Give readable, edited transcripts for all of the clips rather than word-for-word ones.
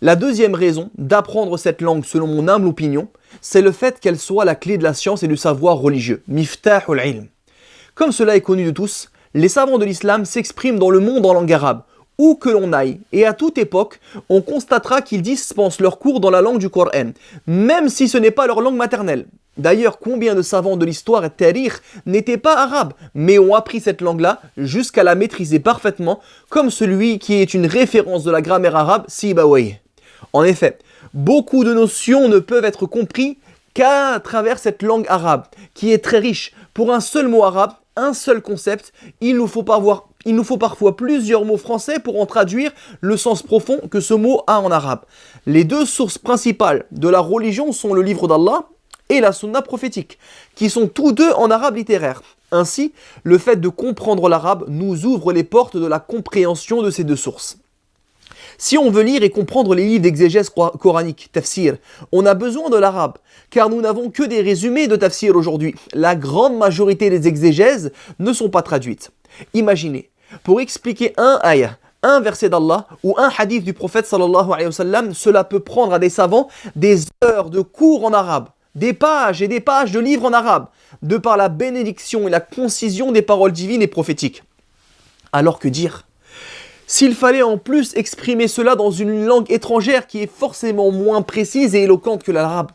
La deuxième raison d'apprendre cette langue, selon mon humble opinion, c'est le fait qu'elle soit la clé de la science et du savoir religieux. Miftahul ilm. Comme cela est connu de tous, les savants de l'islam s'expriment dans le monde en langue arabe, où que l'on aille, et à toute époque, on constatera qu'ils dispensent leurs cours dans la langue du Coran, même si ce n'est pas leur langue maternelle. D'ailleurs, combien de savants de l'histoire et tarikh n'étaient pas arabes, mais ont appris cette langue-là jusqu'à la maîtriser parfaitement, comme celui qui est une référence de la grammaire arabe, Sibawayh. En effet, beaucoup de notions ne peuvent être comprises qu'à travers cette langue arabe, qui est très riche. Pour un seul mot arabe, un seul concept, il nous faut parfois plusieurs mots français pour en traduire le sens profond que ce mot a en arabe. Les deux sources principales de la religion sont le livre d'Allah et la sunna prophétique, qui sont tous deux en arabe littéraire. Ainsi, le fait de comprendre l'arabe nous ouvre les portes de la compréhension de ces deux sources. Si on veut lire et comprendre les livres d'exégèse coranique, tafsir, on a besoin de l'arabe, car nous n'avons que des résumés de tafsir aujourd'hui. La grande majorité des exégèses ne sont pas traduites. Imaginez, pour expliquer un ayah, un verset d'Allah ou un hadith du prophète sallallahu alayhi wa sallam, cela peut prendre à des savants des heures de cours en arabe, des pages et des pages de livres en arabe, de par la bénédiction et la concision des paroles divines et prophétiques. Alors que dire ? S'il fallait en plus exprimer cela dans une langue étrangère qui est forcément moins précise et éloquente que l'arabe.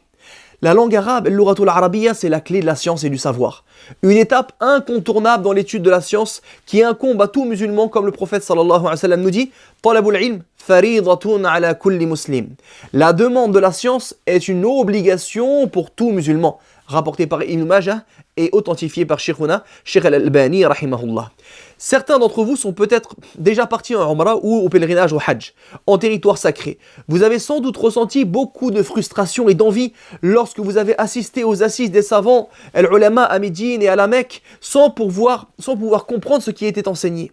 La langue arabe, l'Uratul Arabiya, c'est la clé de la science et du savoir. Une étape incontournable dans l'étude de la science qui incombe à tout musulman, comme le prophète sallallahu alayhi wa sallam nous dit « Talabul ilm faridatun ala kulli muslim ». La demande de la science est une obligation pour tout musulman, rapporté par Ibn Majah et authentifié par Sheikhuna, Sheikh al-Albani rahimahullah. Certains d'entre vous sont peut-être déjà partis en Umrah ou au pèlerinage au Hajj, en territoire sacré. Vous avez sans doute ressenti beaucoup de frustration et d'envie lorsque vous avez assisté aux assises des savants, al-ulama à Médine et à la Mecque, sans pouvoir comprendre ce qui était enseigné.